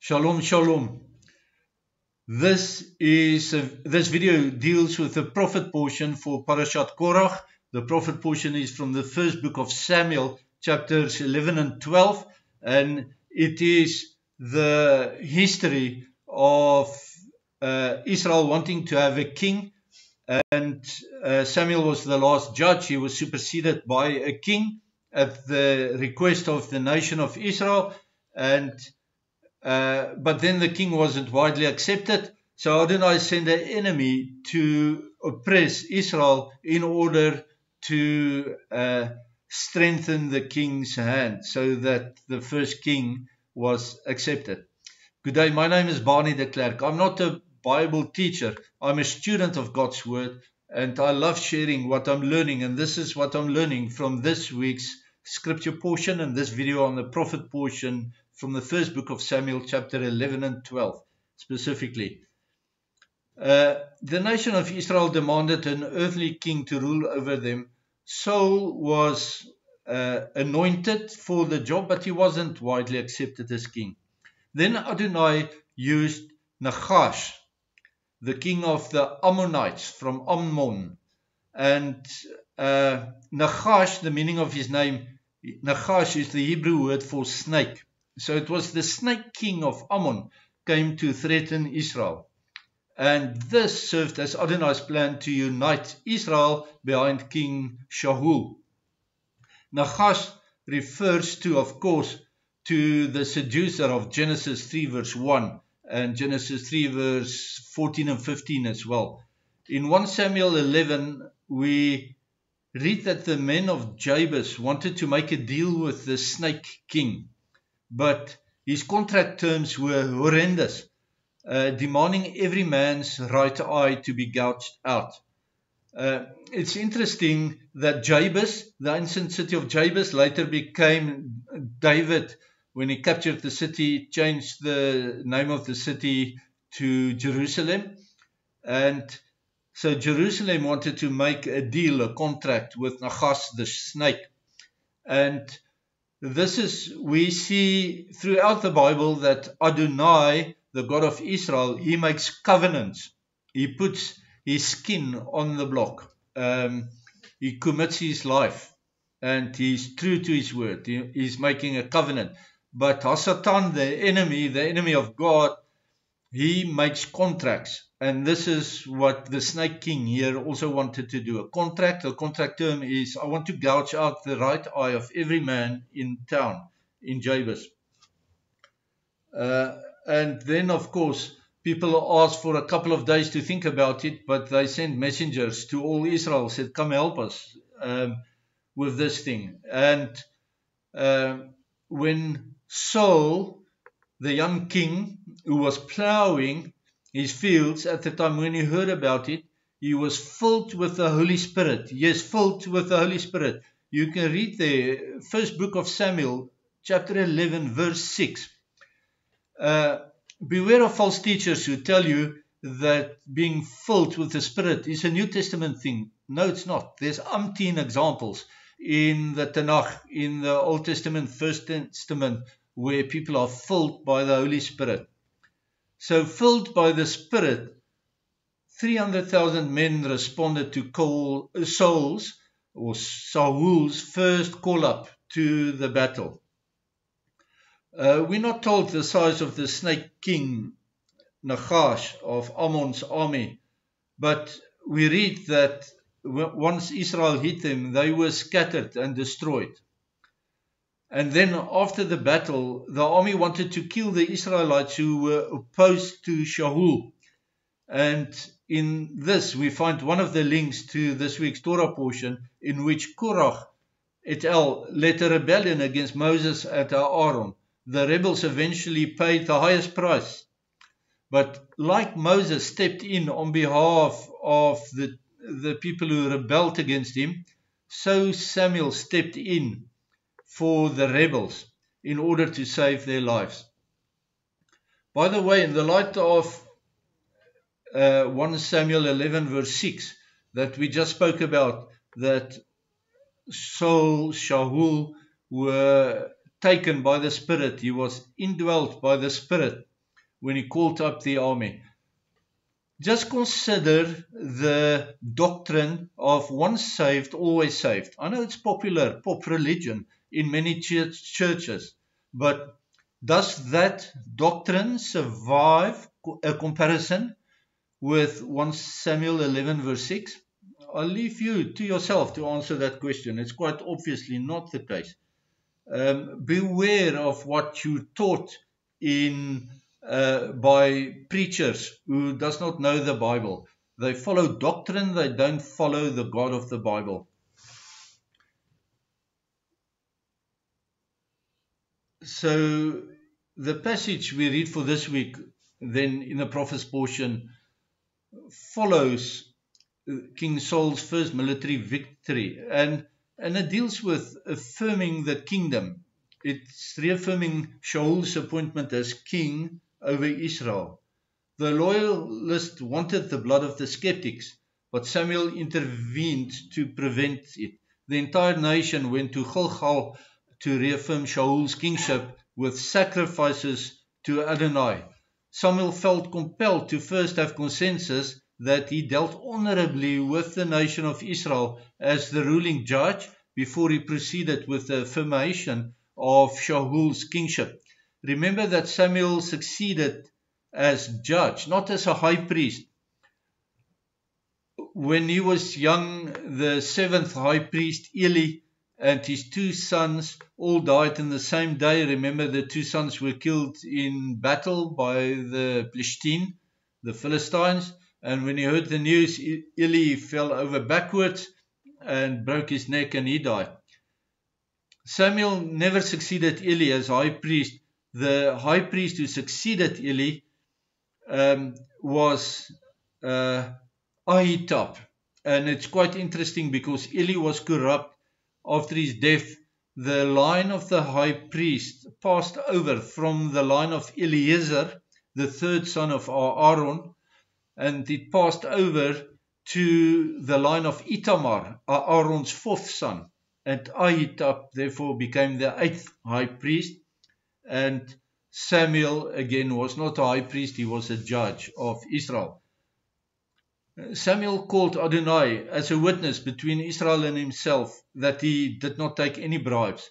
Shalom, shalom. This video deals with the prophet portion for Parashat Korach. The prophet portion is from the first book of Samuel, chapters 11 and 12, and it is the history of Israel wanting to have a king, and Samuel was the last judge. He was superseded by a king at the request of the nation of Israel, and but then the king wasn't widely accepted, so Adonai sent an enemy to oppress Israel in order to strengthen the king's hand so that the first king was accepted. Good day, my name is Barney de Klerk. I'm not a Bible teacher. I'm a student of God's Word, and I love sharing what I'm learning, and this is what I'm learning from this week's scripture portion and this video on the prophet portion from the first book of Samuel, chapter 11 and 12 specifically. The nation of Israel demanded an earthly king to rule over them. Saul was anointed for the job, but he wasn't widely accepted as king. Then Adonai used Nachash, the king of the Ammonites from Ammon. And Nachash, the meaning of his name, Nachash is the Hebrew word for snake. So it was the snake king of Ammon came to threaten Israel. And this served as Adonai's plan to unite Israel behind King Shaul. Nachash refers to, of course, to the seducer of Genesis 3 verse 1 and Genesis 3 verse 14 and 15 as well. In 1 Samuel 11, we read that the men of Jabez wanted to make a deal with the snake king, but his contract terms were horrendous, demanding every man's right eye to be gouged out. It's interesting that Jabez, the ancient city of Jabez, later became David. When he captured the city, changed the name of the city to Jerusalem. And so Jerusalem wanted to make a deal, a contract with Nachash the snake. And this is, we see throughout the Bible that Adonai, the God of Israel, he makes covenants. He puts his skin on the block. He commits his life and he's true to his word. He's making a covenant. But Hasatan, the enemy of God, he makes contracts. And this is what the snake king here also wanted to do. A contract, the contract term is, I want to gouge out the right eye of every man in town, in Jabez. And then, of course, people asked for a couple of days to think about it, but they sent messengers to all Israel, said, come help us with this thing. And when Saul, the young king who was plowing his fields at the time, when he heard about it, he was filled with the Holy Spirit. Yes, filled with the Holy Spirit. You can read the first book of Samuel, chapter 11, verse 6. Beware of false teachers who tell you that being filled with the Spirit is a New Testament thing. No, it's not. There's umpteen examples in the Tanakh, in the Old Testament, First Testament, where people are filled by the Holy Spirit. So filled by the Spirit, 300,000 men responded to Saul's first call up to the battle. We're not told the size of the snake king Nachash of Ammon's army, but we read that once Israel hit them, they were scattered and destroyed. And then after the battle, the army wanted to kill the Israelites who were opposed to Shaul. And in this, we find one of the links to this week's Torah portion in which Korach et al. Led a rebellion against Moses at Aaron. The rebels eventually paid the highest price. But like Moses stepped in on behalf of the people who rebelled against him, so Samuel stepped in for the rebels in order to save their lives. By the way, in the light of 1 Samuel 11 verse 6 that we just spoke about, that Saul, Shaul were taken by the Spirit, he was indwelt by the Spirit, when he called up the army. Just consider the doctrine of once saved, always saved. I know it's popular, pop religion in many churches, but does that doctrine survive a comparison with 1 Samuel 11 verse 6? I'll leave you to yourself to answer that question. It's quite obviously not the case. Beware of what you taught by preachers who does not know the Bible. They follow doctrine, they don't follow the God of the Bible. So the passage we read for this week then in the prophet's portion follows King Saul's first military victory, and it deals with affirming the kingdom. It's reaffirming Shaul's appointment as king over Israel. The loyalists wanted the blood of the skeptics, but Samuel intervened to prevent it. The entire nation went to Gilgal to reaffirm Shaul's kingship with sacrifices to Adonai. Samuel felt compelled to first have consensus that he dealt honorably with the nation of Israel as the ruling judge before he proceeded with the affirmation of Shaul's kingship. Remember that Samuel succeeded as judge, not as a high priest. When he was young, the 7th high priest, Eli, and his 2 sons all died in the same day. Remember, the 2 sons were killed in battle by the Plishtim, the Philistines. And when he heard the news, Eli fell over backwards and broke his neck and he died. Samuel never succeeded Eli as high priest. The high priest who succeeded Eli was Ahitub. And it's quite interesting because Eli was corrupt. After his death, the line of the high priest passed over from the line of Eliezer, the 3rd son of Aaron, and it passed over to the line of Itamar, Aaron's 4th son. And Ahitub therefore became the 8th high priest. And Samuel again was not a high priest, he was a judge of Israel. Samuel called Adonai as a witness between Israel and himself that he did not take any bribes.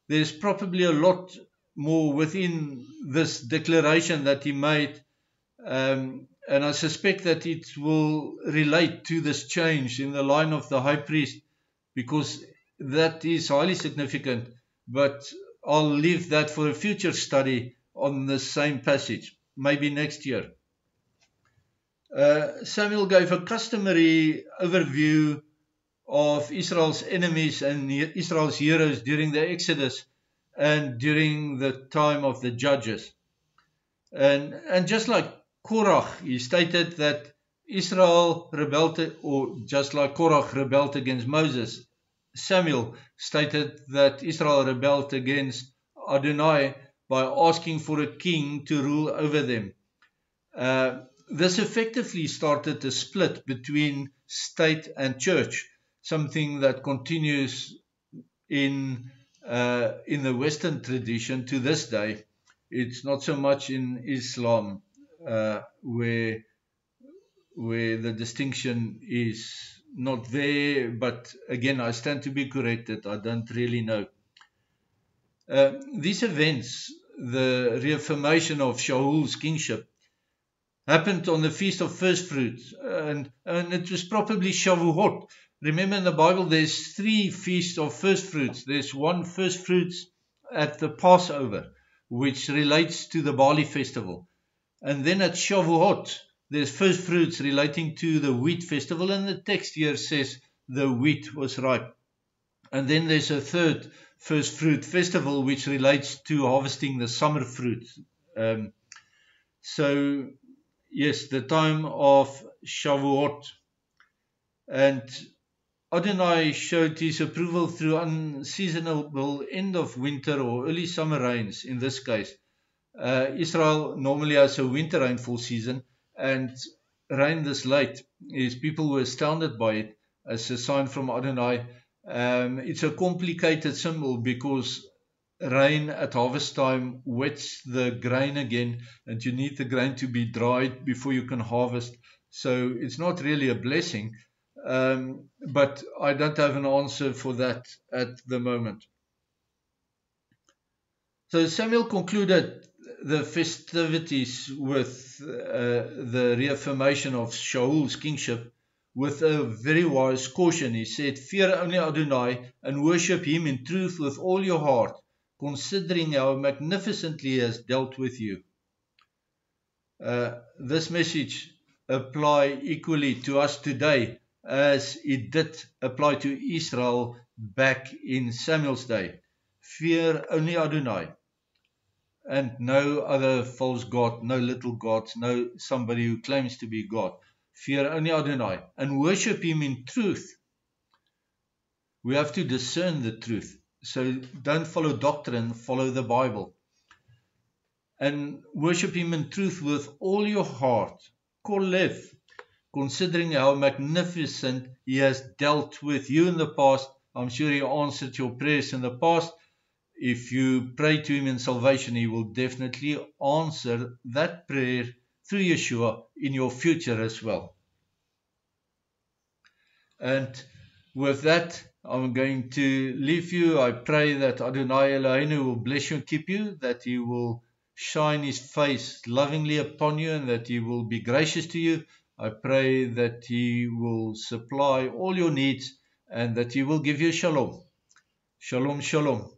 There's probably a lot more within this declaration that he made, and I suspect that it will relate to this change in the line of the high priest, because that is highly significant, but I'll leave that for a future study on the same passage, maybe next year. Samuel gave a customary overview of Israel's enemies and Israel's heroes during the Exodus and during the time of the judges. And just like Korach, he stated that Israel rebelled, or just like Korach rebelled against Moses, Samuel stated that Israel rebelled against Adonai by asking for a king to rule over them. This effectively started a split between state and church, something that continues in the Western tradition to this day. It's not so much in Islam where the distinction is not there, but again, I stand to be corrected. I don't really know. These events, the reaffirmation of Shaul's kingship, happened on the Feast of First Fruits, and it was probably Shavuot. Remember, in the Bible there's 3 feasts of first fruits. There's one first fruits at the Passover, which relates to the barley festival, and then at Shavuot there's first fruits relating to the wheat festival, and the text here says the wheat was ripe. And then there's a third first fruit festival which relates to harvesting the summer fruits. So yes, the time of Shavuot. And Adonai showed his approval through unseasonable end of winter or early summer rains in this case. Israel normally has a winter rainfall season, and rain this late is people were astounded by it as a sign from Adonai. It's a complicated symbol because rain at harvest time wets the grain again, and you need the grain to be dried before you can harvest. So it's not really a blessing, but I don't have an answer for that at the moment. So Samuel concluded the festivities with the reaffirmation of Shaul's kingship with a very wise caution. He said, "Fear only Adonai and worship him in truth with all your heart, considering how magnificently he has dealt with you." This message applies equally to us today as it did apply to Israel back in Samuel's day. Fear only Adonai, and no other false god, no little gods, no somebody who claims to be God. Fear only Adonai and worship him in truth. We have to discern the truth. So don't follow doctrine, follow the Bible. And worship him in truth with all your heart. Kol lev, considering how magnificent he has dealt with you in the past. I'm sure he answered your prayers in the past. If you pray to him in salvation, he will definitely answer that prayer through Yeshua in your future as well. And with that, I'm going to leave you. I pray that Adonai Eloheinu will bless you and keep you, that he will shine his face lovingly upon you, and that he will be gracious to you. I pray that he will supply all your needs and that he will give you shalom. Shalom, shalom.